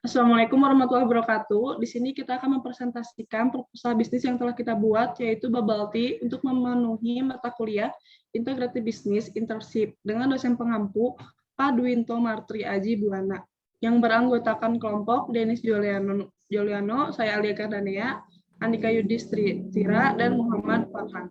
Assalamualaikum warahmatullahi wabarakatuh. Di sini kita akan mempresentasikan proposal bisnis yang telah kita buat, yaitu Bubble Tea, untuk memenuhi mata kuliah Integrated Business Internship dengan dosen pengampu Pak Dwinto Martri Aji Buana, yang beranggotakan kelompok Denis Juliano, saya Alia Kardanea, Andika Yudhistira, dan Muhammad Farhan.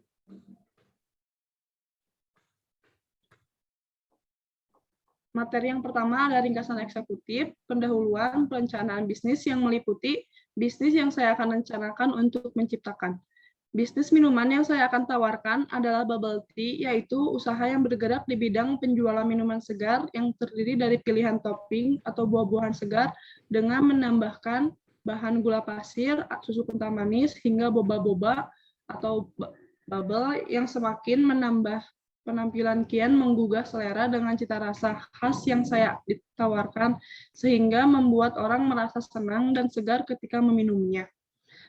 Materi yang pertama ada ringkasan eksekutif, pendahuluan, perencanaan bisnis yang meliputi bisnis yang saya akan rencanakan untuk menciptakan. Bisnis minuman yang saya akan tawarkan adalah Bubble Tea, yaitu usaha yang bergerak di bidang penjualan minuman segar yang terdiri dari pilihan topping atau buah-buahan segar dengan menambahkan bahan gula pasir, susu kental manis, hingga boba-boba atau bubble yang semakin menambah penampilan kian menggugah selera dengan cita rasa khas yang saya ditawarkan, sehingga membuat orang merasa senang dan segar ketika meminumnya.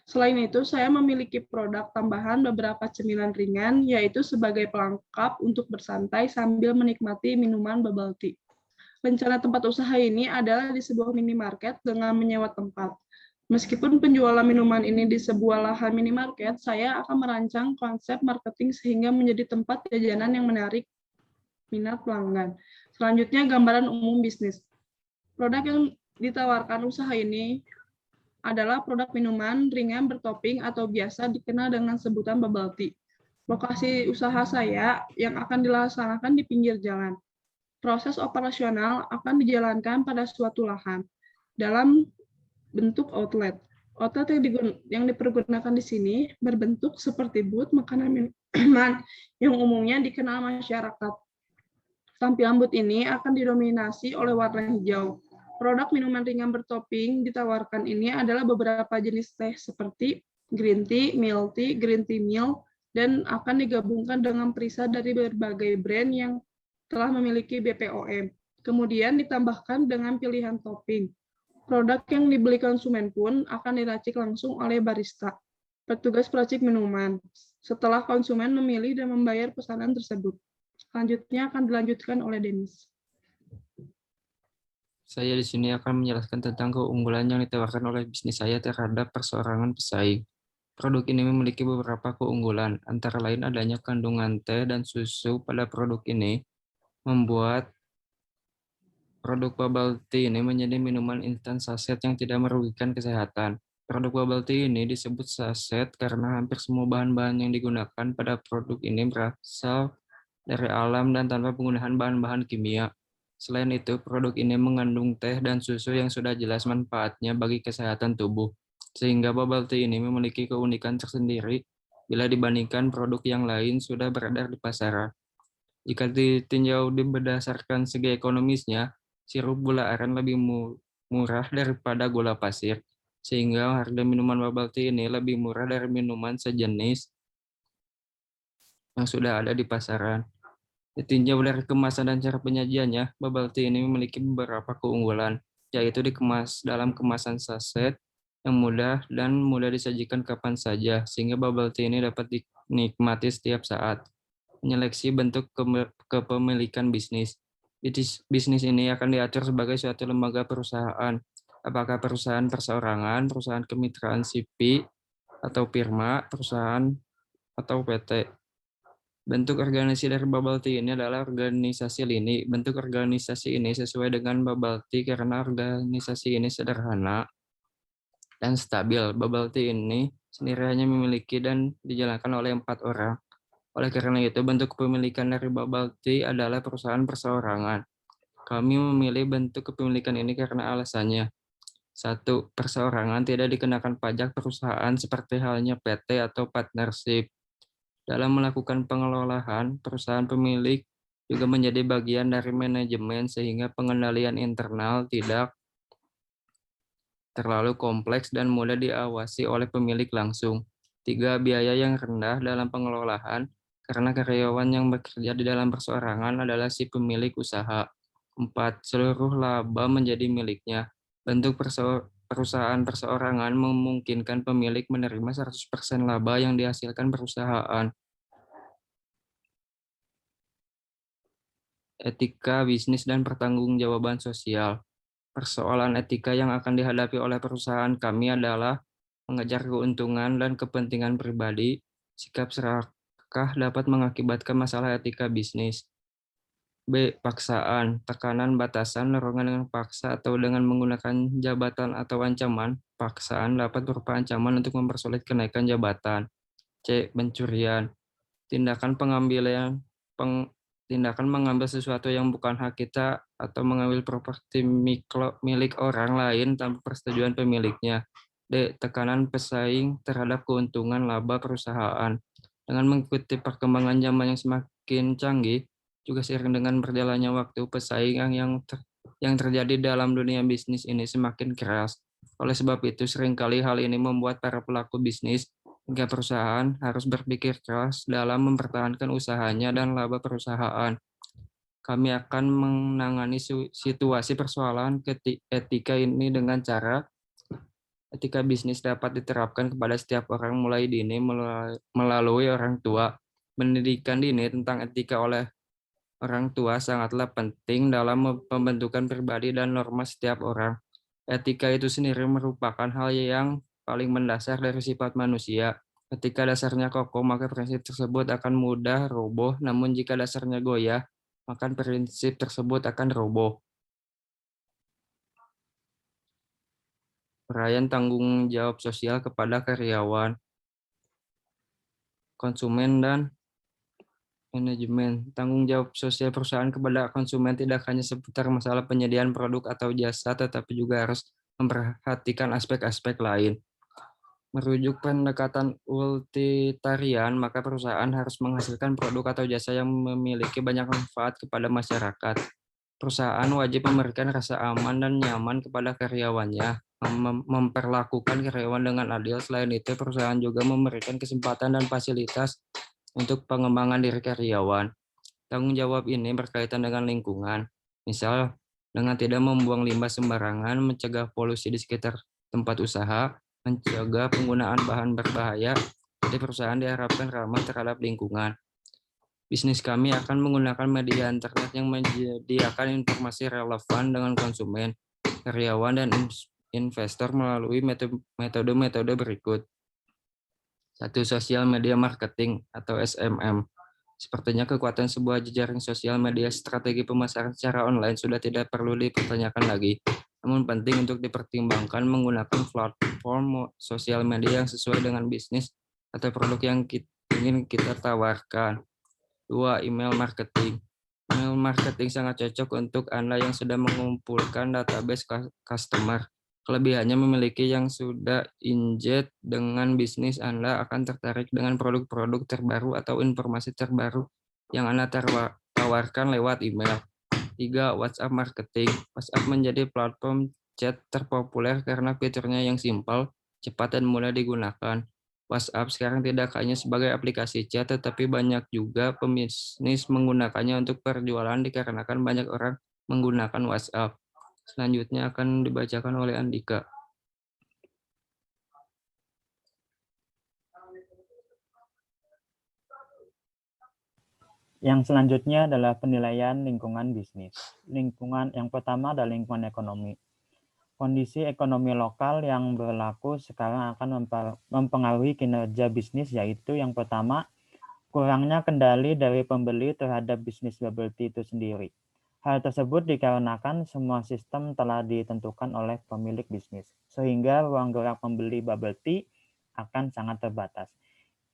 Selain itu, saya memiliki produk tambahan beberapa cemilan ringan, yaitu sebagai pelengkap untuk bersantai sambil menikmati minuman bubble tea. Rencana tempat usaha ini adalah di sebuah minimarket dengan menyewa tempat. Meskipun penjualan minuman ini di sebuah lahan minimarket, saya akan merancang konsep marketing sehingga menjadi tempat jajanan yang menarik minat pelanggan. Selanjutnya, gambaran umum bisnis. Produk yang ditawarkan usaha ini adalah produk minuman ringan bertopping atau biasa dikenal dengan sebutan bubble tea. Lokasi usaha saya yang akan dilaksanakan di pinggir jalan. Proses operasional akan dijalankan pada suatu lahan dalam bentuk outlet. Outlet yang dipergunakan di sini berbentuk seperti booth makanan minuman yang umumnya dikenal masyarakat. Tampilan booth ini akan didominasi oleh warna hijau. Produk minuman ringan bertopping ditawarkan ini adalah beberapa jenis teh seperti green tea, milk tea, green tea milk, dan akan digabungkan dengan perisa dari berbagai brand yang telah memiliki BPOM. Kemudian ditambahkan dengan pilihan topping. Produk yang dibeli konsumen pun akan diracik langsung oleh barista, petugas peracik minuman, setelah konsumen memilih dan membayar pesanan tersebut. Selanjutnya akan dilanjutkan oleh Denis. Saya di sini akan menjelaskan tentang keunggulan yang ditawarkan oleh bisnis saya terhadap perseorangan pesaing. Produk ini memiliki beberapa keunggulan, antara lain adanya kandungan teh dan susu pada produk ini, membuat produk bubble tea ini menjadi minuman instan saset yang tidak merugikan kesehatan. Produk bubble tea ini disebut saset karena hampir semua bahan-bahan yang digunakan pada produk ini berasal dari alam dan tanpa penggunaan bahan-bahan kimia. Selain itu, produk ini mengandung teh dan susu yang sudah jelas manfaatnya bagi kesehatan tubuh, sehingga bubble tea ini memiliki keunikan tersendiri bila dibandingkan produk yang lain sudah beredar di pasaran. Jika ditinjau berdasarkan segi ekonomisnya, sirup gula aren lebih murah daripada gula pasir, sehingga harga minuman bubble tea ini lebih murah dari minuman sejenis yang sudah ada di pasaran. Ditinjau dari kemasan dan cara penyajiannya, bubble tea ini memiliki beberapa keunggulan, yaitu dikemas dalam kemasan saset yang mudah dan mudah disajikan kapan saja, sehingga bubble tea ini dapat dinikmati setiap saat. Menyeleksi bentuk kepemilikan bisnis. Bisnis ini akan diatur sebagai suatu lembaga perusahaan, apakah perusahaan perseorangan, perusahaan kemitraan sipil, atau firma, perusahaan, atau PT. Bentuk organisasi dari Bubble Tea ini adalah organisasi lini. Bentuk organisasi ini sesuai dengan Bubble Tea karena organisasi ini sederhana dan stabil. Bubble Tea ini sendiri hanya memiliki dan dijalankan oleh 4 orang. Oleh karena itu, bentuk kepemilikan dari Bubble Tea adalah perusahaan perseorangan. Kami memilih bentuk kepemilikan ini karena alasannya. 1. Perseorangan tidak dikenakan pajak perusahaan seperti halnya PT atau partnership. Dalam melakukan pengelolaan, perusahaan pemilik juga menjadi bagian dari manajemen sehingga pengendalian internal tidak terlalu kompleks dan mudah diawasi oleh pemilik langsung. 3. Biaya yang rendah dalam pengelolaan karena karyawan yang bekerja di dalam perseorangan adalah si pemilik usaha. 4. Seluruh laba menjadi miliknya. Bentuk perusahaan perseorangan memungkinkan pemilik menerima 100% laba yang dihasilkan perusahaan. Etika bisnis dan pertanggungjawaban sosial. Persoalan etika yang akan dihadapi oleh perusahaan kami adalah mengejar keuntungan dan kepentingan pribadi. Sikap serakah dapat mengakibatkan masalah etika bisnis. B. Paksaan, tekanan, batasan, dorongan dengan paksa atau dengan menggunakan jabatan atau ancaman. Paksaan dapat berupa ancaman untuk mempersulit kenaikan jabatan. C. Pencurian, tindakan pengambilan tindakan mengambil sesuatu yang bukan hak kita atau mengambil properti milik orang lain tanpa persetujuan pemiliknya. D. Tekanan pesaing terhadap keuntungan laba perusahaan. Dengan mengikuti perkembangan zaman yang semakin canggih, juga seiring dengan berjalannya waktu, pesaing yang terjadi dalam dunia bisnis ini semakin keras. Oleh sebab itu, seringkali hal ini membuat para pelaku bisnis hingga perusahaan harus berpikir keras dalam mempertahankan usahanya dan laba perusahaan. Kami akan menangani situasi persoalan etika ini dengan cara etika bisnis dapat diterapkan kepada setiap orang mulai dini melalui orang tua. Pendidikan dini tentang etika oleh orang tua sangatlah penting dalam pembentukan pribadi dan norma setiap orang. Etika itu sendiri merupakan hal yang paling mendasar dari sifat manusia. Ketika dasarnya kokoh, maka prinsip tersebut akan mudah roboh. Namun jika dasarnya goyah, maka prinsip tersebut akan roboh. Uraian tanggung jawab sosial kepada karyawan, konsumen, dan manajemen. Tanggung jawab sosial perusahaan kepada konsumen tidak hanya seputar masalah penyediaan produk atau jasa, tetapi juga harus memperhatikan aspek-aspek lain. Merujuk pendekatan utilitarian, maka perusahaan harus menghasilkan produk atau jasa yang memiliki banyak manfaat kepada masyarakat. Perusahaan wajib memberikan rasa aman dan nyaman kepada karyawannya, memperlakukan karyawan dengan adil. Selain itu, perusahaan juga memberikan kesempatan dan fasilitas untuk pengembangan diri karyawan. Tanggung jawab ini berkaitan dengan lingkungan, misal dengan tidak membuang limbah sembarangan, mencegah polusi di sekitar tempat usaha, mencegah penggunaan bahan berbahaya. Jadi perusahaan diharapkan ramah terhadap lingkungan. Bisnis kami akan menggunakan media internet yang menyediakan informasi relevan dengan konsumen, karyawan, dan investor melalui metode-metode berikut. 1. Sosial media marketing atau SMM. Sepertinya kekuatan sebuah jejaring sosial media strategi pemasaran secara online sudah tidak perlu dipertanyakan lagi. Namun penting untuk dipertimbangkan menggunakan platform sosial media yang sesuai dengan bisnis atau produk yang ingin kita tawarkan. 2. Email marketing. Email marketing sangat cocok untuk Anda yang sedang mengumpulkan database customer. Kelebihannya memiliki yang sudah inject dengan bisnis Anda akan tertarik dengan produk-produk terbaru atau informasi terbaru yang Anda tawarkan lewat email. 3. WhatsApp marketing. WhatsApp menjadi platform chat terpopuler karena fiturnya yang simpel, cepat, dan mudah digunakan. WhatsApp sekarang tidak hanya sebagai aplikasi chat, tetapi banyak juga pebisnis menggunakannya untuk perjualan dikarenakan banyak orang menggunakan WhatsApp. Selanjutnya akan dibacakan oleh Andika. Yang selanjutnya adalah penilaian lingkungan bisnis. Lingkungan yang pertama adalah lingkungan ekonomi. Kondisi ekonomi lokal yang berlaku sekarang akan mempengaruhi kinerja bisnis, yaitu yang pertama, kurangnya kendali dari pembeli terhadap bisnis bubble tea itu sendiri. Hal tersebut dikarenakan semua sistem telah ditentukan oleh pemilik bisnis, sehingga ruang gerak pembeli bubble tea akan sangat terbatas.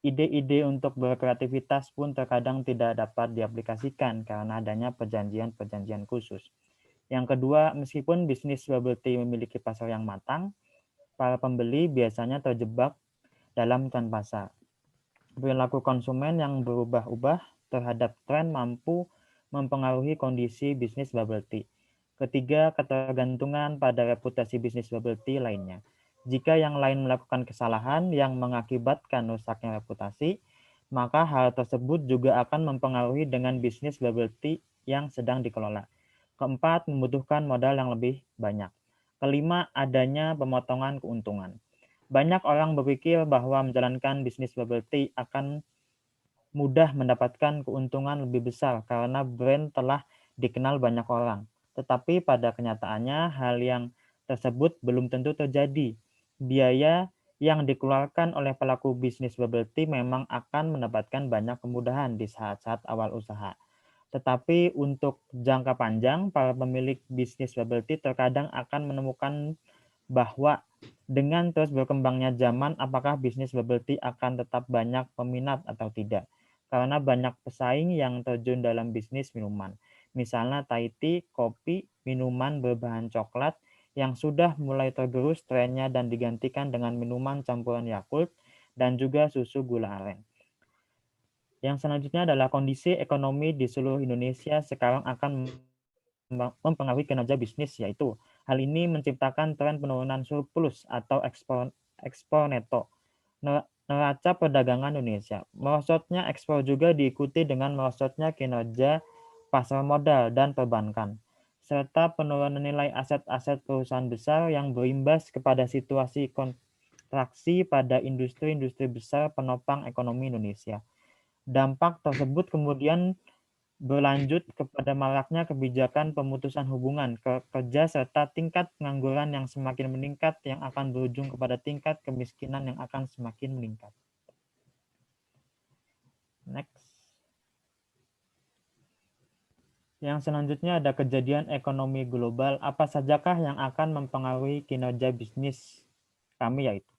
Ide-ide untuk berkreativitas pun terkadang tidak dapat diaplikasikan karena adanya perjanjian-perjanjian khusus. Yang kedua, meskipun bisnis bubble tea memiliki pasar yang matang, para pembeli biasanya terjebak dalam tren pasar. Perilaku konsumen yang berubah-ubah terhadap tren mampu mempengaruhi kondisi bisnis bubble tea. Ketiga, ketergantungan pada reputasi bisnis bubble tea lainnya. Jika yang lain melakukan kesalahan yang mengakibatkan rusaknya reputasi, maka hal tersebut juga akan mempengaruhi dengan bisnis bubble tea yang sedang dikelola. Keempat, membutuhkan modal yang lebih banyak. Kelima, adanya pemotongan keuntungan. Banyak orang berpikir bahwa menjalankan bisnis bubble tea akan mudah mendapatkan keuntungan lebih besar karena brand telah dikenal banyak orang. Tetapi pada kenyataannya hal yang tersebut belum tentu terjadi. Biaya yang dikeluarkan oleh pelaku bisnis bubble tea memang akan mendapatkan banyak kemudahan di saat-saat awal usaha. Tetapi untuk jangka panjang, para pemilik bisnis bubble tea terkadang akan menemukan bahwa dengan terus berkembangnya zaman, apakah bisnis bubble tea akan tetap banyak peminat atau tidak. Karena banyak pesaing yang terjun dalam bisnis minuman. Misalnya Thai tea, kopi, minuman berbahan coklat yang sudah mulai tergerus trennya dan digantikan dengan minuman campuran Yakult dan juga susu gula aren. Yang selanjutnya adalah kondisi ekonomi di seluruh Indonesia sekarang akan mempengaruhi kinerja bisnis, yaitu hal ini menciptakan tren penurunan surplus atau ekspor neto neraca perdagangan Indonesia. Merosotnya ekspor juga diikuti dengan merosotnya kinerja pasar modal dan perbankan, serta penurunan nilai aset-aset perusahaan besar yang berimbas kepada situasi kontraksi pada industri-industri besar penopang ekonomi Indonesia. Dampak tersebut kemudian berlanjut kepada maraknya kebijakan pemutusan hubungan kerja serta tingkat pengangguran yang semakin meningkat yang akan berujung kepada tingkat kemiskinan yang akan semakin meningkat. Next. Yang selanjutnya ada kejadian ekonomi global. Apa sajakah yang akan mempengaruhi kinerja bisnis kami, yaitu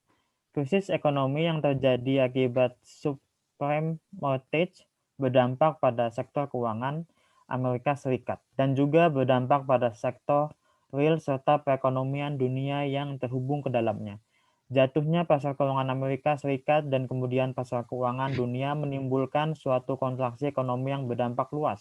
krisis ekonomi yang terjadi akibat subprime mortgage berdampak pada sektor keuangan Amerika Serikat dan juga berdampak pada sektor real serta perekonomian dunia yang terhubung ke dalamnya. Jatuhnya pasar keuangan Amerika Serikat dan kemudian pasar keuangan dunia menimbulkan suatu kontraksi ekonomi yang berdampak luas.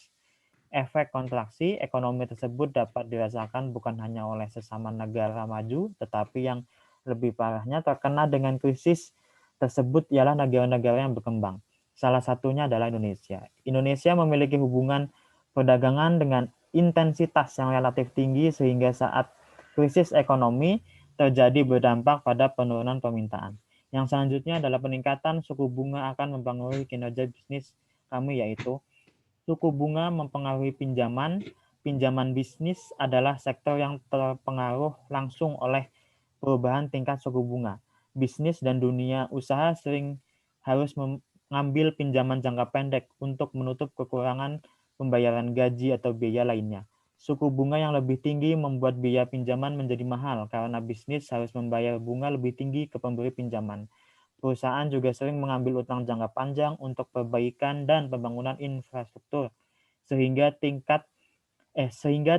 Efek kontraksi ekonomi tersebut dapat dirasakan bukan hanya oleh sesama negara maju, tetapi yang lebih parahnya terkena dengan krisis tersebut ialah negara-negara yang berkembang. Salah satunya adalah Indonesia. Indonesia memiliki hubungan perdagangan dengan intensitas yang relatif tinggi sehingga saat krisis ekonomi terjadi berdampak pada penurunan permintaan. Yang selanjutnya adalah peningkatan suku bunga akan mempengaruhi kinerja bisnis kami, yaitu suku bunga mempengaruhi pinjaman. Pinjaman bisnis adalah sektor yang terpengaruh langsung oleh perubahan tingkat suku bunga. Bisnis dan dunia usaha sering harus mengambil pinjaman jangka pendek untuk menutup kekurangan pembayaran gaji atau biaya lainnya. Suku bunga yang lebih tinggi membuat biaya pinjaman menjadi mahal karena bisnis harus membayar bunga lebih tinggi ke pemberi pinjaman. Perusahaan juga sering mengambil utang jangka panjang untuk perbaikan dan pembangunan infrastruktur sehingga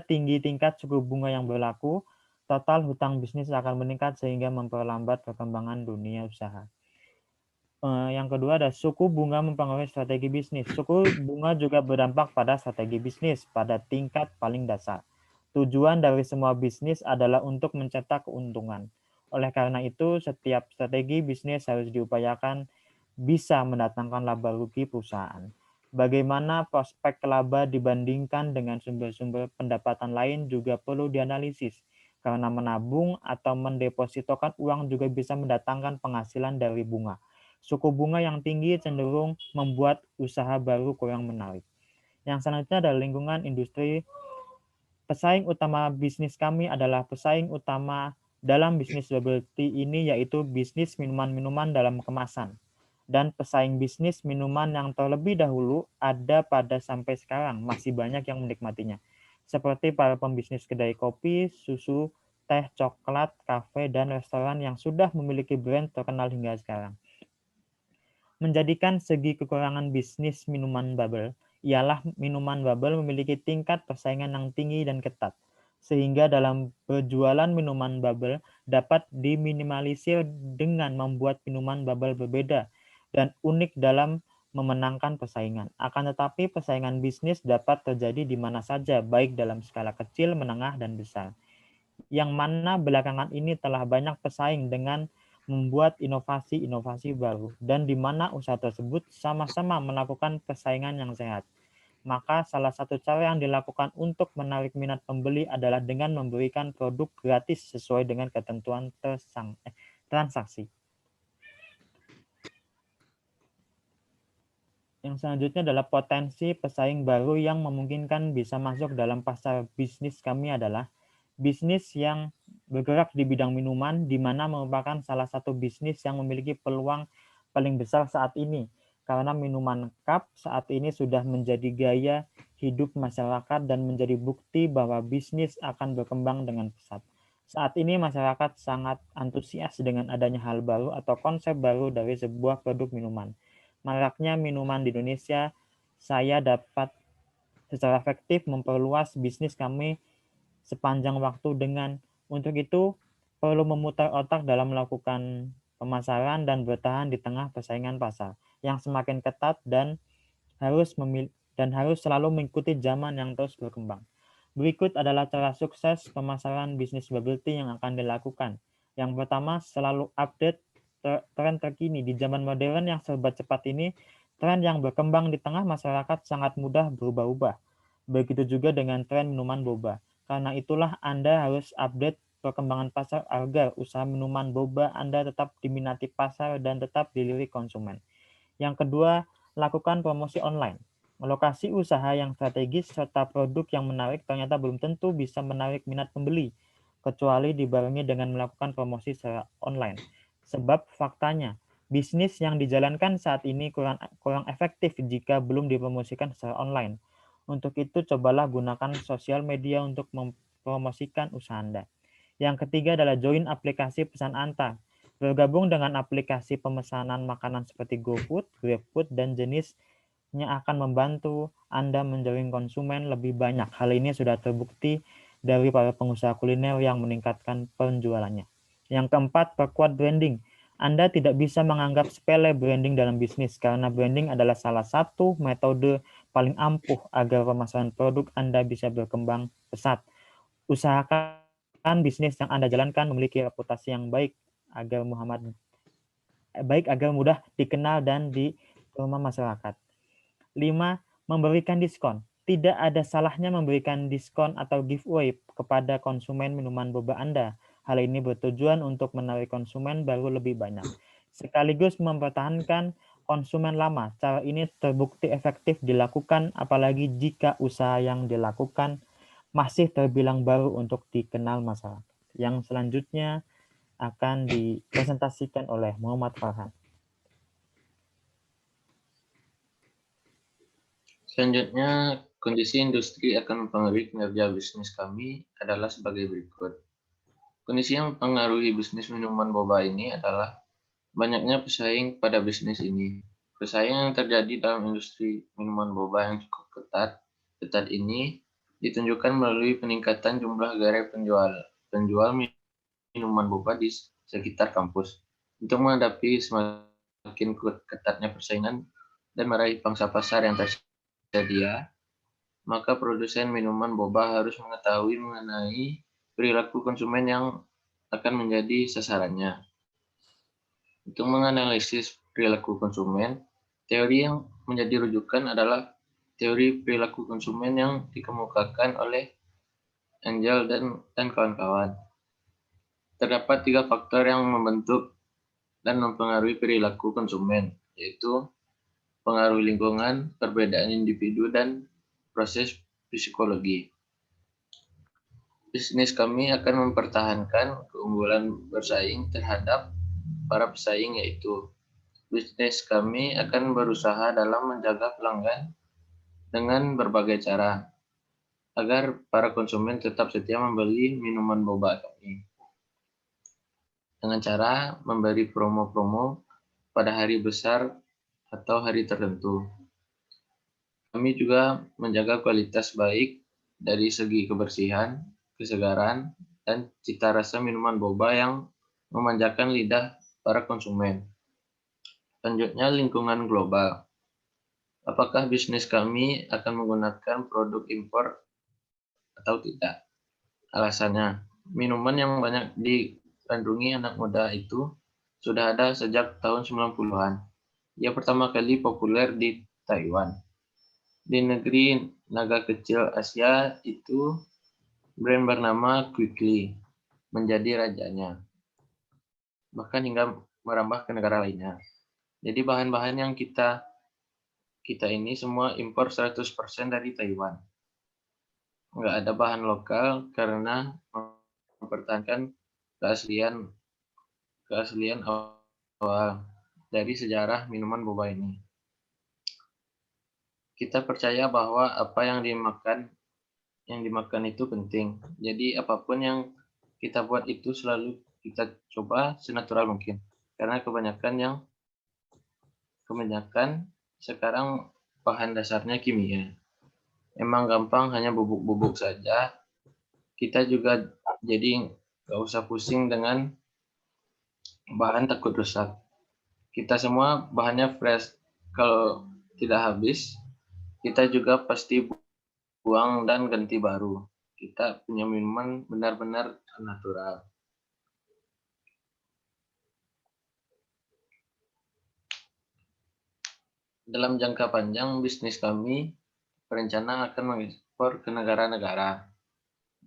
tinggi tingkat suku bunga yang berlaku, total hutang bisnis akan meningkat sehingga memperlambat perkembangan dunia usaha. Yang kedua ada suku bunga mempengaruhi strategi bisnis. Suku bunga juga berdampak pada strategi bisnis pada tingkat paling dasar. Tujuan dari semua bisnis adalah untuk mencetak keuntungan. Oleh karena itu, setiap strategi bisnis harus diupayakan bisa mendatangkan laba rugi perusahaan. Bagaimana prospek laba dibandingkan dengan sumber-sumber pendapatan lain juga perlu dianalisis, karena menabung atau mendepositokan uang juga bisa mendatangkan penghasilan dari bunga. Suku bunga yang tinggi cenderung membuat usaha baru kurang menarik. Yang selanjutnya adalah lingkungan industri. Pesaing utama bisnis kami adalah pesaing utama dalam bisnis bubble tea ini, yaitu bisnis minuman-minuman dalam kemasan. Dan pesaing bisnis minuman yang terlebih dahulu ada pada sampai sekarang masih banyak yang menikmatinya. Seperti para pembisnis kedai kopi, susu, teh, coklat, kafe, dan restoran yang sudah memiliki brand terkenal hingga sekarang. Menjadikan segi kekurangan bisnis minuman bubble ialah minuman bubble memiliki tingkat persaingan yang tinggi dan ketat, sehingga dalam berjualan minuman bubble dapat diminimalisir dengan membuat minuman bubble berbeda dan unik dalam memenangkan persaingan. Akan tetapi persaingan bisnis dapat terjadi di mana saja, baik dalam skala kecil, menengah, dan besar. Yang mana belakangan ini telah banyak pesaing dengan membuat inovasi-inovasi baru, dan di mana usaha tersebut sama-sama melakukan persaingan yang sehat. Maka salah satu cara yang dilakukan untuk menarik minat pembeli adalah dengan memberikan produk gratis sesuai dengan ketentuan transaksi. Yang selanjutnya adalah potensi pesaing baru yang memungkinkan bisa masuk dalam pasar bisnis kami adalah bisnis yang bergerak di bidang minuman, di mana merupakan salah satu bisnis yang memiliki peluang paling besar saat ini. Karena minuman cup saat ini sudah menjadi gaya hidup masyarakat dan menjadi bukti bahwa bisnis akan berkembang dengan pesat. Saat ini masyarakat sangat antusias dengan adanya hal baru atau konsep baru dari sebuah produk minuman. Maraknya minuman di Indonesia, saya dapat secara efektif memperluas bisnis kami sepanjang waktu dengan untuk itu perlu memutar otak dalam melakukan pemasaran dan bertahan di tengah persaingan pasar yang semakin ketat dan harus selalu mengikuti zaman yang terus berkembang. Berikut adalah cara sukses pemasaran bisnis bubble tea yang akan dilakukan. Yang pertama, selalu update tren terkini. Di zaman modern yang serba cepat ini, tren yang berkembang di tengah masyarakat sangat mudah berubah-ubah. Begitu juga dengan tren minuman boba. Karena itulah Anda harus update perkembangan pasar agar usaha minuman boba Anda tetap diminati pasar dan tetap dilirik konsumen. Yang kedua, lakukan promosi online. Lokasi usaha yang strategis serta produk yang menarik ternyata belum tentu bisa menarik minat pembeli, kecuali dibarengi dengan melakukan promosi secara online. Sebab faktanya, bisnis yang dijalankan saat ini kurang efektif jika belum dipromosikan secara online. Untuk itu, cobalah gunakan sosial media untuk mempromosikan usaha Anda. Yang ketiga adalah join aplikasi pesan antar. Bergabung dengan aplikasi pemesanan makanan seperti GoFood, GrabFood, dan jenisnya akan membantu Anda menjaring konsumen lebih banyak. Hal ini sudah terbukti dari para pengusaha kuliner yang meningkatkan penjualannya. Yang keempat, perkuat branding. Anda tidak bisa menganggap sepele branding dalam bisnis karena branding adalah salah satu metode paling ampuh agar pemasaran produk Anda bisa berkembang pesat. Usahakan bisnis yang Anda jalankan memiliki reputasi yang baik agar mudah dikenal dan diterima masyarakat. 5. Memberikan diskon. Tidak ada salahnya memberikan diskon atau giveaway kepada konsumen minuman boba Anda. Hal ini bertujuan untuk menarik konsumen baru lebih banyak, sekaligus mempertahankan konsumen lama. Cara ini terbukti efektif dilakukan, apalagi jika usaha yang dilakukan masih terbilang baru untuk dikenal masyarakat. Yang selanjutnya akan dipresentasikan oleh Muhammad Farhan. Selanjutnya, kondisi industri akan mempengaruhi kinerja bisnis kami adalah sebagai berikut. Kondisi yang mempengaruhi bisnis minuman boba ini adalah banyaknya pesaing pada bisnis ini. Pesaing yang terjadi dalam industri minuman boba yang cukup ketat ini ditunjukkan melalui peningkatan jumlah gerai penjual minuman boba di sekitar kampus. Untuk menghadapi semakin ketatnya persaingan dan meraih pangsa pasar yang tersedia, maka produsen minuman boba harus mengetahui mengenai perilaku konsumen yang akan menjadi sasarannya. Untuk menganalisis perilaku konsumen, teori yang menjadi rujukan adalah teori perilaku konsumen yang dikemukakan oleh Angel dan kawan-kawan. Terdapat 3 faktor yang membentuk dan mempengaruhi perilaku konsumen, yaitu pengaruh lingkungan, perbedaan individu, dan proses psikologi. Bisnis kami akan mempertahankan keunggulan bersaing terhadap para pesaing, yaitu bisnis kami akan berusaha dalam menjaga pelanggan dengan berbagai cara agar para konsumen tetap setia membeli minuman boba kami. Dengan cara memberi promo-promo pada hari besar atau hari tertentu. Kami juga menjaga kualitas baik dari segi kebersihan, kesegaran, dan cita rasa minuman boba yang memanjakan lidah para konsumen. Selanjutnya, lingkungan global. Apakah bisnis kami akan menggunakan produk impor atau tidak? Alasannya, minuman yang banyak dikandungi anak muda itu sudah ada sejak tahun 90-an. Ia pertama kali populer di Taiwan. Di negeri naga kecil Asia itu, brand bernama Quickly menjadi rajanya, bahkan hingga merambah ke negara lainnya. Jadi bahan-bahan yang kita kita ini semua impor 100% dari Taiwan. Nggak ada bahan lokal karena mempertahankan keaslian awal dari sejarah minuman boba ini. Kita percaya bahwa apa yang dimakan itu penting. Jadi apapun yang kita buat itu selalu kita coba senatural mungkin. Karena kebanyakan sekarang bahan dasarnya kimia. Emang gampang hanya bubuk-bubuk saja. Kita juga jadi nggak usah pusing dengan bahan takut rusak. Kita semua bahannya fresh. Kalau tidak habis, kita juga pasti buang dan ganti baru. Kita punya minuman benar-benar natural. Dalam jangka panjang, bisnis kami berencana akan mengekspor ke negara-negara.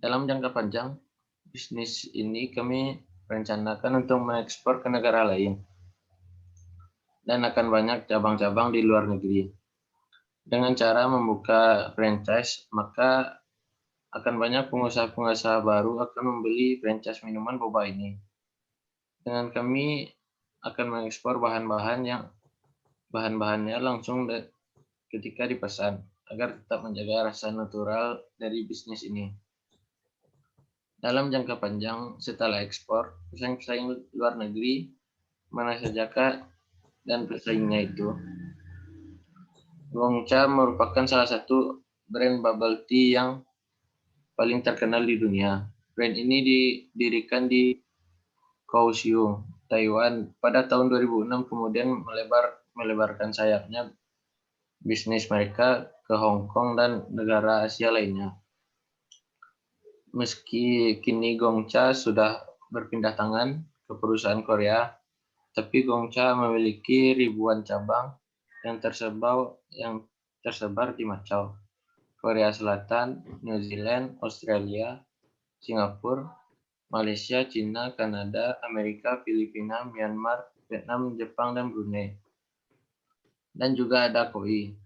Dalam jangka panjang, bisnis ini kami rencanakan untuk mengekspor ke negara lain. Dan akan banyak cabang-cabang di luar negeri. Dengan cara membuka franchise, maka akan banyak pengusaha-pengusaha baru akan membeli franchise minuman boba ini. Dengan kami akan mengekspor bahan-bahannya langsung ketika dipesan, agar tetap menjaga rasa natural dari bisnis ini. Dalam jangka panjang, setelah ekspor, pesaing-pesaing luar negeri mana sajakah dan pesaingnya itu. Gongcha merupakan salah satu brand bubble tea yang paling terkenal di dunia. Brand ini didirikan di Kaohsiung, Taiwan pada tahun 2006, kemudian melebarkan sayapnya bisnis mereka ke Hong Kong dan negara Asia lainnya. Meski kini Gongcha sudah berpindah tangan ke perusahaan Korea, tapi Gongcha memiliki ribuan cabang yang tersebar di Macau, Korea Selatan, New Zealand, Australia, Singapura, Malaysia, Cina, Kanada, Amerika, Filipina, Myanmar, Vietnam, Jepang, dan Brunei. Dan juga ada Koi,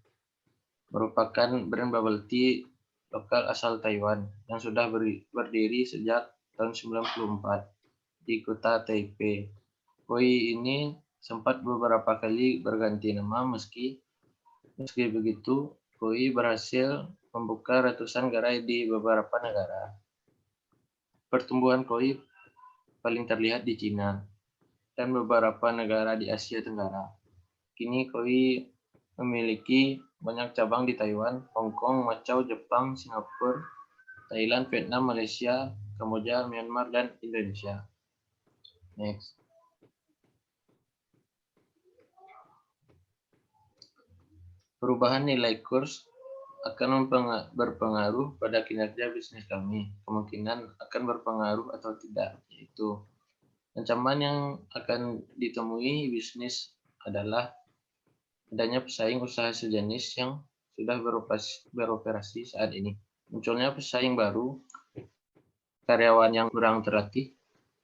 merupakan brand bubble tea lokal asal Taiwan yang sudah berdiri sejak tahun 1994 di kota Taipei. Koi ini sempat beberapa kali berganti nama, meski begitu Koi berhasil membuka ratusan gerai di beberapa negara. Pertumbuhan Koi paling terlihat di Cina dan beberapa negara di Asia Tenggara. Kini Koi memiliki banyak cabang di Taiwan, Hong Kong, Macau, Jepang, Singapura, Thailand, Vietnam, Malaysia, Kamboja, Myanmar, dan Indonesia. Next. Perubahan nilai kurs akan berpengaruh pada kinerja bisnis kami. Kemungkinan akan berpengaruh atau tidak, yaitu ancaman yang akan ditemui bisnis adalah adanya pesaing usaha sejenis yang sudah beroperasi saat ini. Munculnya pesaing baru, karyawan yang kurang terlatih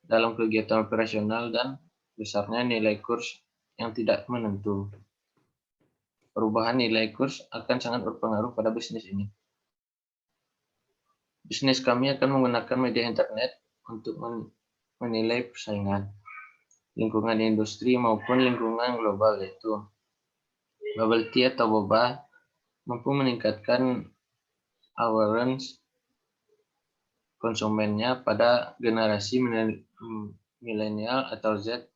dalam kegiatan operasional, dan besarnya nilai kurs yang tidak menentu. Perubahan nilai kurs akan sangat berpengaruh pada bisnis ini. Bisnis kami akan menggunakan media internet untuk menilai persaingan, lingkungan industri maupun lingkungan global, yaitu bubble tea atau boba mampu meningkatkan awareness konsumennya pada generasi milenial atau Z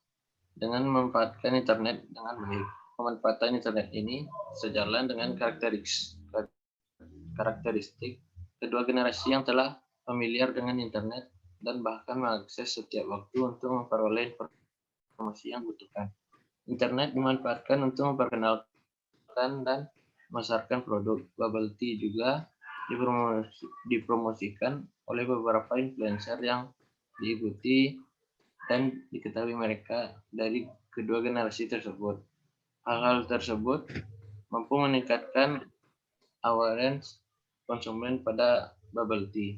dengan memanfaatkan internet dengan baik. Pemanfaatan internet ini sejalan dengan karakteristik kedua generasi yang telah familiar dengan internet dan bahkan mengakses setiap waktu untuk memperoleh informasi yang dibutuhkan. Internet dimanfaatkan untuk memperkenalkan dan memasarkan produk. Bubble tea juga dipromosikan oleh beberapa influencer yang diikuti dan diketahui mereka dari kedua generasi tersebut. Hal-hal tersebut mampu meningkatkan awareness konsumen pada bubble tea.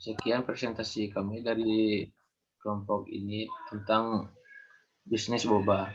Sekian presentasi kami dari kelompok ini tentang bisnis boba.